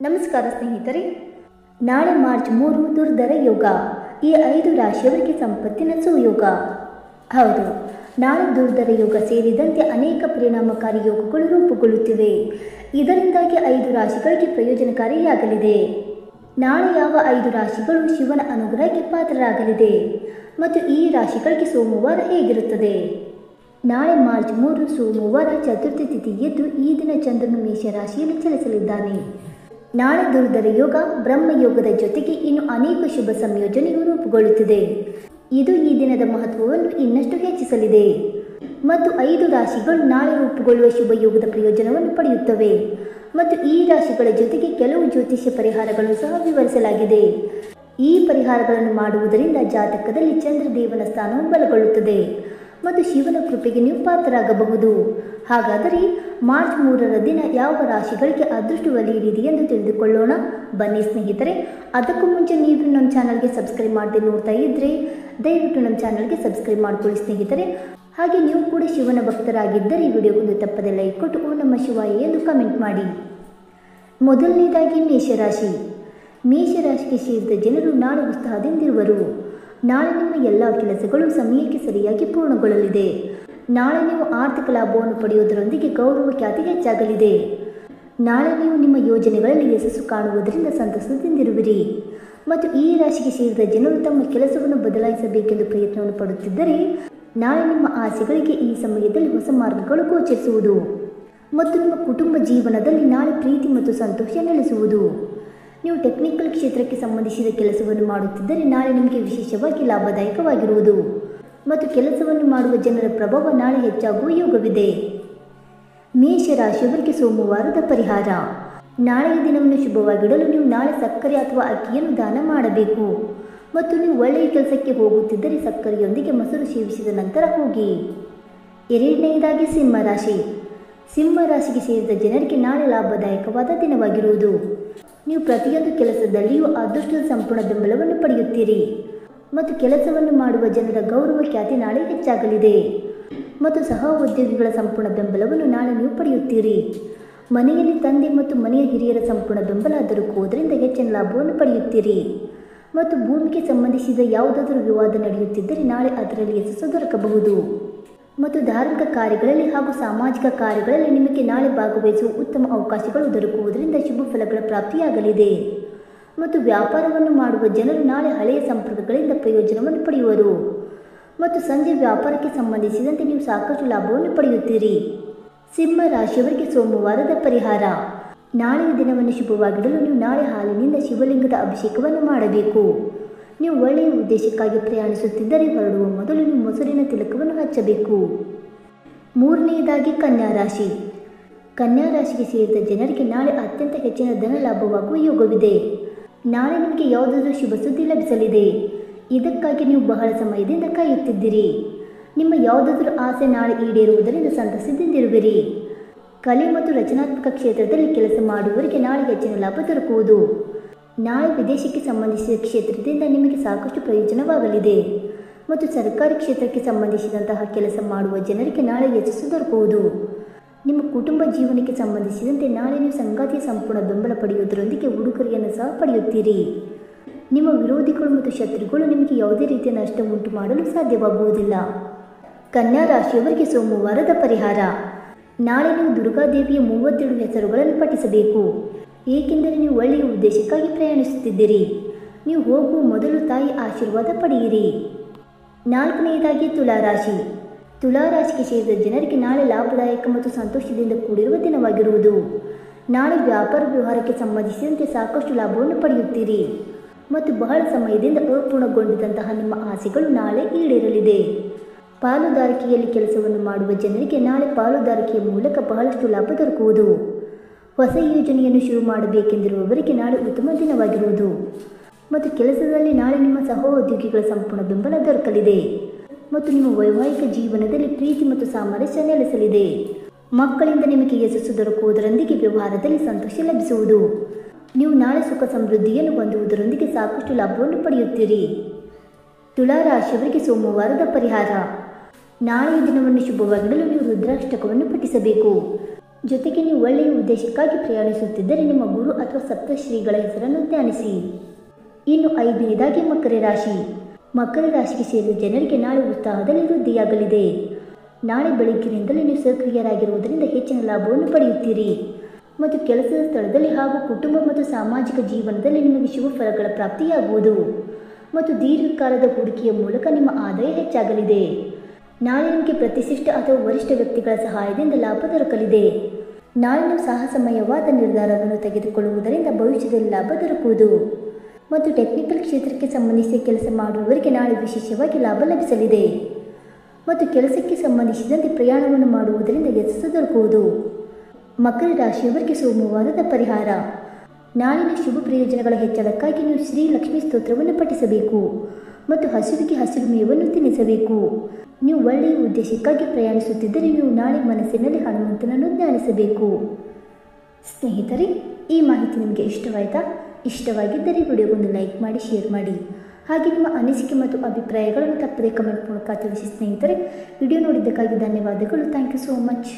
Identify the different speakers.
Speaker 1: ನಮಸ್ಕಾರ ಸ್ನೇಹಿತರೆ, ನಾಳೆ ಮಾರ್ಚ್ 3 ದುರ್ಧರ ಯೋಗ. ಈ 5 ರಾಶಿಯವರಿಗೆ ಸಂಪತ್ತಿನ ಸುಯೋಗ. ಹೌದು, ನಾಳೆ ದುರ್ಧರ ಯೋಗ ಸೇರಿದಂತೆ ಅನೇಕ ಪರಿಣಾಮಕಾರಿ ಯೋಗಗಳು ರೂಪುಗೊಳ್ಳುತ್ತಿವೆ. ಇದರಿಂದಾಗಿ 5 ರಾಶಿಗಳಿಗೆ ಪ್ರಯೋಜನಕಾರಿಯಾಗಲಿದೆ. ನಾಳೆ ಯಾವ 5 ರಾಶಿಗಳು ಶಿವನ ಅನುಗ್ರಹಕ್ಕೆ ಪಾತ್ರರಾಗಲಿದೆ ಮತ್ತು ಈ ರಾಶಿಗಳಿಗೆ ಸೋಮವಾರ ಹೇಗಿರುತ್ತದೆ? ನಾಳೆ ಮಾರ್ಚ್ 3 ಸೋಮವಾರ ಚತುರ್ಥಿ ತಿಥಿ ಎದ್ದು ಈ ದಿನ ಚಂದ್ರನು ಮೇಷ ರಾಶಿಯಲ್ಲಿ ಚಲಿಸಲಿದ್ದಾನೆ. ನಾಳೆ ದುರ್ಧರ ಯೋಗ ಬ್ರಹ್ಮಯೋಗದ ಜೊತೆಗೆ ಇನ್ನು ಅನೇಕ ಶುಭ ಸಂಯೋಜನೆಯು ರೂಪುಗೊಳ್ಳುತ್ತಿದೆ. ಇದು ಈ ದಿನದ ಮಹತ್ವವನ್ನು ಇನ್ನಷ್ಟು ಹೆಚ್ಚಿಸಲಿದೆ ಮತ್ತು 5 ರಾಶಿಗಳು ನಾಳೆ ರೂಪುಗೊಳ್ಳುವ ಶುಭ ಯೋಗದ ಪ್ರಯೋಜನವನ್ನು ಪಡೆಯುತ್ತವೆ ಮತ್ತು ಈ ರಾಶಿಗಳ ಜೊತೆಗೆ ಕೆಲವು ಜ್ಯೋತಿಷ್ಯ ಪರಿಹಾರಗಳನ್ನು ಸಹ ವಿವರಿಸಲಾಗಿದೆ. ಈ ಪರಿಹಾರಗಳನ್ನು ಮಾಡುವುದರಿಂದ ಜಾತಕದಲ್ಲಿ ಚಂದ್ರದೇವನ ಸ್ಥಾನವು ಬಲಗೊಳ್ಳುತ್ತದೆ ಮತ್ತು ಶಿವನ ಕೃಪೆಗೆ ನೀವು ಪಾತ್ರರಾಗಬಹುದು. ಹಾಗಾದರೆ ಮಾರ್ಚ್ 3ರ ದಿನ ಯಾವ ರಾಶಿಗಳಿಗೆ ಅದೃಷ್ಟ ಒಲಿಯಲಿದೆ ಎಂದು ತಿಳಿದುಕೊಳ್ಳೋಣ. ಬನ್ನಿ ಸ್ನೇಹಿತರೆ, ಅದಕ್ಕೂ ಮುಂಚೆ ನೀವು ನಮ್ಮ ಚಾನಲ್ಗೆ ಸಬ್ಸ್ಕ್ರೈಬ್ ಮಾಡದೆ ನೋಡ್ತಾ ಇದ್ದರೆ ದಯವಿಟ್ಟು ನಮ್ಮ ಚಾನಲ್ಗೆ ಸಬ್ಸ್ಕ್ರೈಬ್ ಮಾಡಿಕೊಳ್ಳಿ ಸ್ನೇಹಿತರೆ. ಹಾಗೆ ನೀವು ಕೂಡ ಶಿವನ ಭಕ್ತರಾಗಿದ್ದರೆ ಈ ವಿಡಿಯೋಗೊಂದು ತಪ್ಪದೆ ಲೈಕ್ ಕೊಟ್ಟು ಓ ನಮ್ಮ ಶಿವಾಯ ಎಂದು ಕಮೆಂಟ್ ಮಾಡಿ. ಮೊದಲನೇದಾಗಿ ಮೇಷರಾಶಿ. ಮೇಷರಾಶಿಗೆ ಸೇರಿದ ಜನರು ನಾಳೆ ಉತ್ಸಾಹದಿಂದಿರುವರು. ನಾಳೆ ನಿಮ್ಮ ಎಲ್ಲ ಕೆಲಸಗಳು ಸಮಯಕ್ಕೆ ಸರಿಯಾಗಿ ಪೂರ್ಣಗೊಳ್ಳಲಿದೆ. ನಾಳೆ ನೀವು ಆರ್ಥಿಕ ಲಾಭವನ್ನು ಪಡೆಯುವುದರೊಂದಿಗೆ ಗೌರವ ಖ್ಯಾತಿ ಹೆಚ್ಚಾಗಲಿದೆ. ನಾಳೆ ನೀವು ನಿಮ್ಮ ಯೋಜನೆಗಳಲ್ಲಿ ಯಶಸ್ಸು ಕಾಣುವುದರಿಂದ ಸಂತಸದಿಂದಿರುವಿರಿ ಮತ್ತು ಈ ರಾಶಿಗೆ ಸೇರಿದ ಜನರು ತಮ್ಮ ಕೆಲಸವನ್ನು ಬದಲಾಯಿಸಬೇಕೆಂದು ಪ್ರಯತ್ನವನ್ನು ಪಡುತ್ತಿದ್ದರೆ ನಾಳೆ ನಿಮ್ಮ ಆಸೆಗಳಿಗೆ ಈ ಸಮಯದಲ್ಲಿ ಹೊಸ ಮಾರ್ಗಗಳು ಗೋಚರಿಸುವುದು ಮತ್ತು ನಿಮ್ಮ ಕುಟುಂಬ ಜೀವನದಲ್ಲಿ ನಾಳೆ ಪ್ರೀತಿ ಮತ್ತು ಸಂತೋಷ ನೆಲೆಸುವುದು. ನೀವು ಟೆಕ್ನಿಕಲ್ ಕ್ಷೇತ್ರಕ್ಕೆ ಸಂಬಂಧಿಸಿದ ಕೆಲಸವನ್ನು ಮಾಡುತ್ತಿದ್ದರೆ ನಾಳೆ ನಿಮಗೆ ವಿಶೇಷವಾಗಿ ಲಾಭದಾಯಕವಾಗಿರುವುದು ಮತ್ತು ಕೆಲಸವನ್ನು ಮಾಡುವ ಜನರ ಪ್ರಭಾವ ನಾಳೆ ಹೆಚ್ಚಾಗುವ ಯೋಗವಿದೆ. ಮೇಷರಾಶಿಯವರಿಗೆ ಸೋಮವಾರದ ಪರಿಹಾರ. ನಾಳೆಯ ದಿನವನ್ನು ಶುಭವಾಗಿಡಲು ನೀವು ನಾಳೆ ಸಕ್ಕರೆ ಅಥವಾ ಅಕ್ಕಿಯನ್ನು ದಾನ ಮಾಡಬೇಕು ಮತ್ತು ನೀವು ಒಳ್ಳೆಯ ಕೆಲಸಕ್ಕೆ ಹೋಗುತ್ತಿದ್ದರೆ ಸಕ್ಕರೆಯೊಂದಿಗೆ ಮೊಸರು ಸೇವಿಸಿದ ನಂತರ ಹೋಗಿ. ಎರಡನೆಯದಾಗಿ ಸಿಂಹರಾಶಿ. ಸಿಂಹರಾಶಿಗೆ ಸೇರಿದ ಜನರಿಗೆ ನಾಳೆ ಲಾಭದಾಯಕವಾದ ದಿನವಾಗಿರುವುದು. ನೀವು ಪ್ರತಿಯೊಂದು ಕೆಲಸದಲ್ಲಿಯೂ ಅದೃಷ್ಟದ ಸಂಪೂರ್ಣ ಬೆಂಬಲವನ್ನು ಪಡೆಯುತ್ತೀರಿ ಮತ್ತು ಕೆಲಸವನ್ನು ಮಾಡುವ ಜನರ ಗೌರವ ಖ್ಯಾತಿ ನಾಳೆ ಹೆಚ್ಚಾಗಲಿದೆ ಮತ್ತು ಸಹ ಉದ್ಯೋಗಿಗಳ ಸಂಪೂರ್ಣ ಬೆಂಬಲವನ್ನು ನಾಳೆ ನೀವು ಪಡೆಯುತ್ತೀರಿ. ಮನೆಯಲ್ಲಿ ತಂದೆ ಮತ್ತು ಮನೆಯ ಹಿರಿಯರ ಸಂಪೂರ್ಣ ಬೆಂಬಲ ದೊರಕುವುದರಿಂದ ಹೆಚ್ಚಿನ ಲಾಭವನ್ನು ಪಡೆಯುತ್ತೀರಿ ಮತ್ತು ಭೂಮಿಗೆ ಸಂಬಂಧಿಸಿದ ಯಾವುದಾದರೂ ವಿವಾದ ನಡೆಯುತ್ತಿದ್ದರೆ ನಾಳೆ ಅದರಲ್ಲಿ ಯಶಸ್ಸು ದೊರಕಬಹುದು ಮತ್ತು ಧಾರ್ಮಿಕ ಕಾರ್ಯಗಳಲ್ಲಿ ಹಾಗೂ ಸಾಮಾಜಿಕ ಕಾರ್ಯಗಳಲ್ಲಿ ನಿಮಗೆ ನಾಳೆ ಭಾಗವಹಿಸುವ ಉತ್ತಮ ಅವಕಾಶಗಳು ದೊರಕುವುದರಿಂದ ಶುಭ ಫಲಗಳ ಪ್ರಾಪ್ತಿಯಾಗಲಿದೆ ಮತ್ತು ವ್ಯಾಪಾರವನ್ನು ಮಾಡುವ ಜನರು ನಾಳೆ ಹಳೆಯ ಸಂಪರ್ಕಗಳಿಂದ ಪ್ರಯೋಜನವನ್ನು ಪಡೆಯುವರು ಮತ್ತು ಸಂಜೆ ವ್ಯಾಪಾರಕ್ಕೆ ಸಂಬಂಧಿಸಿದಂತೆ ನೀವು ಸಾಕಷ್ಟು ಲಾಭವನ್ನು ಪಡೆಯುತ್ತೀರಿ. ಸಿಂಹ ರಾಶಿಯವರಿಗೆ ಸೋಮವಾರದ ಪರಿಹಾರ. ನಾಳೆಯ ದಿನವನ್ನು ಶುಭವಾಗಿಡಲು ನೀವು ನಾಳೆ ಹಾಲಿನಿಂದ ಶಿವಲಿಂಗದ ಅಭಿಷೇಕವನ್ನು ಮಾಡಬೇಕು. ನೀವು ಒಳ್ಳೆಯ ಉದ್ದೇಶಕ್ಕಾಗಿ ಪ್ರಯಾಣಿಸುತ್ತಿದ್ದರೆ ಹೊರಡುವ ಮೊದಲು ನೀವು ಮೊಸರಿನ ತಿಲಕವನ್ನು ಹಚ್ಚಬೇಕು. ಮೂರನೆಯದಾಗಿ ಕನ್ಯಾ ರಾಶಿ. ಕನ್ಯಾ ರಾಶಿಗೆ ಸೇರಿದ ಜನರಿಗೆ ನಾಳೆ ಅತ್ಯಂತ ಹೆಚ್ಚಿನ ಧನ ಲಾಭವಾಗುವ ಯೋಗವಿದೆ. ನಾಳೆ ನಿಮಗೆ ಯಾವುದಾದ್ರೂ ಶುಭ ಸುದ್ದಿ ಲಭಿಸಲಿದೆ. ಇದಕ್ಕಾಗಿ ನೀವು ಬಹಳ ಸಮಯದಿಂದ ಕಾಯುತ್ತಿದ್ದೀರಿ. ನಿಮ್ಮ ಯಾವುದಾದ್ರೂ ಆಸೆ ನಾಳೆ ಈಡೇರುವುದರಿಂದ ಸಂತಸದಿಂದಿರುವಿರಿ. ಕಲೆ ಮತ್ತು ರಚನಾತ್ಮಕ ಕ್ಷೇತ್ರದಲ್ಲಿ ಕೆಲಸ ಮಾಡುವವರಿಗೆ ನಾಳೆ ಹೆಚ್ಚಿನ ಲಾಭ ದೊರಕುವುದು. ನಾಳೆ ವಿದೇಶಕ್ಕೆ ಸಂಬಂಧಿಸಿದ ಕ್ಷೇತ್ರದಿಂದ ನಿಮಗೆ ಸಾಕಷ್ಟು ಪ್ರಯೋಜನವಾಗಲಿದೆ ಮತ್ತು ಸರ್ಕಾರಿ ಕ್ಷೇತ್ರಕ್ಕೆ ಸಂಬಂಧಿಸಿದಂತಹ ಕೆಲಸ ಮಾಡುವ ಜನರಿಗೆ ನಾಳೆ ಯಶಸ್ಸು ದೊರಕುವುದು. ನಿಮ್ಮ ಕುಟುಂಬ ಜೀವನಕ್ಕೆ ಸಂಬಂಧಿಸಿದಂತೆ ನಾಳೆ ನೀವು ಸಂಗಾತಿಯ ಸಂಪೂರ್ಣ ಬೆಂಬಲ ಪಡೆಯುವುದರೊಂದಿಗೆ ಉಡುಗೊರೆಯನ್ನು ಸಹ ಪಡೆಯುತ್ತೀರಿ. ನಿಮ್ಮ ವಿರೋಧಿಗಳು ಮತ್ತು ಶತ್ರುಗಳು ನಿಮಗೆ ಯಾವುದೇ ರೀತಿಯ ನಷ್ಟ ಉಂಟು ಮಾಡಲು ಸಾಧ್ಯವಾಗುವುದಿಲ್ಲ. ಕನ್ಯಾ ರಾಶಿಯವರಿಗೆ ಸೋಮವಾರದ ಪರಿಹಾರ. ನಾಳೆ ನೀವು ದುರ್ಗಾದೇವಿಯ 32 ಹೆಸರುಗಳನ್ನು ಪಠಿಸಬೇಕು, ಏಕೆಂದರೆ ನೀವು ಒಳ್ಳೆಯ ಉದ್ದೇಶಕ್ಕಾಗಿ ಪ್ರಯಾಣಿಸುತ್ತಿದ್ದೀರಿ. ನೀವು ಹೋಗುವ ಮೊದಲು ತಾಯಿ ಆಶೀರ್ವಾದ ಪಡೆಯಿರಿ. ನಾಲ್ಕನೆಯದಾಗಿ ತುಲಾರಾಶಿ. ತುಲಾರಾಶಿಗೆ ಸೇರಿದ ಜನರಿಗೆ ನಾಳೆ ಲಾಭದಾಯಕ ಮತ್ತು ಸಂತೋಷದಿಂದ ಕೂಡಿರುವ ದಿನವಾಗಿರುವುದು. ನಾಳೆ ವ್ಯಾಪಾರ ವ್ಯವಹಾರಕ್ಕೆ ಸಂಬಂಧಿಸಿದಂತೆ ಸಾಕಷ್ಟು ಲಾಭವನ್ನು ಪಡೆಯುತ್ತೀರಿ ಮತ್ತು ಬಹಳ ಸಮಯದಿಂದ ಅಪೂರ್ಣಗೊಂಡಿದ್ದಂತಹ ನಿಮ್ಮ ಆಸೆಗಳು ನಾಳೆ ಈಡೇರಲಿದೆ. ಪಾಲುದಾರಿಕೆಯಲ್ಲಿ ಕೆಲಸವನ್ನು ಮಾಡುವ ಜನರಿಗೆ ನಾಳೆ ಪಾಲುದಾರಿಕೆಯ ಮೂಲಕ ಬಹಳಷ್ಟು ಲಾಭ ದೊರಕುವುದು. ಹೊಸ ಯೋಜನೆಯನ್ನು ಶುರು ಮಾಡಬೇಕೆಂದಿರುವವರಿಗೆ ನಾಳೆ ಉತ್ತಮ ದಿನವಾಗಿರುವುದು ಮತ್ತು ಕೆಲಸದಲ್ಲಿ ನಾಳೆ ನಿಮ್ಮ ಸಹೋದ್ಯೋಗಿಗಳ ಸಂಪೂರ್ಣ ಬೆಂಬಲ ದೊರಕಲಿದೆ ಮತ್ತು ನಿಮ್ಮ ವೈವಾಹಿಕ ಜೀವನದಲ್ಲಿ ಪ್ರೀತಿ ಮತ್ತು ಸಾಮರಸ್ಯ ನೆಲೆಸಲಿದೆ. ಮಕ್ಕಳಿಂದ ನಿಮಗೆ ಯಶಸ್ಸು ದೊರಕುವುದರೊಂದಿಗೆ ವ್ಯವಹಾರದಲ್ಲಿ ಸಂತೋಷ ಲಭಿಸುವುದು. ನೀವು ನಾಳೆ ಸುಖ ಸಮೃದ್ಧಿಯನ್ನು ಹೊಂದುವುದರೊಂದಿಗೆ ಸಾಕಷ್ಟು ಲಾಭವನ್ನು ಪಡೆಯುತ್ತೀರಿ. ತುಲಾರಾಶಿಯವರಿಗೆ ಸೋಮವಾರದ ಪರಿಹಾರ. ನಾಳೆಯ ದಿನವನ್ನು ಶುಭವಾಗಿಡಲು ನೀವು ರುದ್ರಾಷ್ಟಕವನ್ನು ಪಠಿಸಬೇಕು. ಜೊತೆಗೆ ನೀವು ಒಳ್ಳೆಯ ಉದ್ದೇಶಕ್ಕಾಗಿ ಪ್ರಯಾಣಿಸುತ್ತಿದ್ದರೆ ನಿಮ್ಮ ಗುರು ಅಥವಾ ಸಪ್ತಶ್ರೀಗಳ ಹೆಸರನ್ನು ಧ್ಯಾನಿಸಿ. ಇನ್ನು 5ನೇದಾಗಿ ಮಕರ ರಾಶಿ. ಮಕರ ರಾಶಿಗೆ ಸೇರಿದ ಜನರಿಗೆ ನಾಳೆ ಉತ್ಸಾಹದಲ್ಲಿ ವೃದ್ಧಿಯಾಗಲಿದೆ. ನಾಳೆ ಬೆಳಗ್ಗಿನಿಂದಲೇ ನೀವು ಸಕ್ರಿಯರಾಗಿರುವುದರಿಂದ ಹೆಚ್ಚಿನ ಲಾಭವನ್ನು ಪಡೆಯುತ್ತೀರಿ ಮತ್ತು ಕೆಲಸದ ಸ್ಥಳದಲ್ಲಿ ಹಾಗೂ ಕುಟುಂಬ ಮತ್ತು ಸಾಮಾಜಿಕ ಜೀವನದಲ್ಲಿ ನಿಮಗೆ ಶುಭ ಫಲಗಳ ಪ್ರಾಪ್ತಿಯಾಗುವುದು ಮತ್ತು ದೀರ್ಘಕಾಲದ ಹೂಡಿಕೆಯ ಮೂಲಕ ನಿಮ್ಮ ಆದಾಯ ಹೆಚ್ಚಾಗಲಿದೆ. ನಾಳೆ ನಿಮಗೆ ಪ್ರತಿಷ್ಠಿತ ಅಥವಾ ವರಿಷ್ಠ ವ್ಯಕ್ತಿಗಳ ಸಹಾಯದಿಂದ ಲಾಭ ದೊರಕಲಿದೆ. ನಾಳೆ ನೀವು ಸಾಹಸಮಯವಾದ ನಿರ್ಧಾರವನ್ನು ತೆಗೆದುಕೊಳ್ಳುವುದರಿಂದ ಭವಿಷ್ಯದಲ್ಲಿ ಲಾಭ ದೊರಕುವುದು ಮತ್ತು ಟೆಕ್ನಿಕಲ್ ಕ್ಷೇತ್ರಕ್ಕೆ ಸಂಬಂಧಿಸಿದ ಕೆಲಸ ಮಾಡುವವರಿಗೆ ನಾಳೆ ವಿಶೇಷವಾಗಿ ಲಾಭ ಲಭಿಸಲಿದೆ ಮತ್ತು ಕೆಲಸಕ್ಕೆ ಸಂಬಂಧಿಸಿದಂತೆ ಪ್ರಯಾಣವನ್ನು ಮಾಡುವುದರಿಂದ ಯಶಸ್ಸು ದೊರಕುವುದು. ಮಕರ ರಾಶಿಯವರಿಗೆ ಸೋಮವಾರದ ಪರಿಹಾರ. ನಾಳಿನ ಶುಭ ಪ್ರಯೋಜನಗಳ ಹೆಚ್ಚಳಕ್ಕಾಗಿ ನೀವು ಶ್ರೀ ಲಕ್ಷ್ಮೀ ಸ್ತೋತ್ರವನ್ನು ಪಠಿಸಬೇಕು ಮತ್ತು ಹಸುವಿಗೆ ಹಸಿರು ಮೇವನ್ನು ತಿನ್ನಿಸಬೇಕು. ನೀವು ಒಳ್ಳೆಯ ಉದ್ದೇಶಕ್ಕಾಗಿ ಪ್ರಯಾಣಿಸುತ್ತಿದ್ದರೆ ನೀವು ನಾಳೆ ಮನಸ್ಸಿನಲ್ಲಿ ಹನುಮಂತನನ್ನು ಧ್ಯಾನಿಸಬೇಕು. ಸ್ನೇಹಿತರೆ, ಈ ಮಾಹಿತಿ ನಿಮಗೆ ಇಷ್ಟವಾಯಿತಾ? ಇಷ್ಟವಾಗಿದ್ದರೆ ವಿಡಿಯೋಗೊಂದು ಲೈಕ್ ಮಾಡಿ, ಶೇರ್ ಮಾಡಿ. ಹಾಗೆ ನಿಮ್ಮ ಅನಿಸಿಕೆ ಮತ್ತು ಅಭಿಪ್ರಾಯಗಳನ್ನು ತಪ್ಪದೇ ಕಮೆಂಟ್ ಮೂಲಕ ತಿಳಿಸಿ. ಸ್ನೇಹಿತರೆ, ವಿಡಿಯೋ ನೋಡಿದ್ದಕ್ಕಾಗಿ ಧನ್ಯವಾದಗಳು. Thank you so much.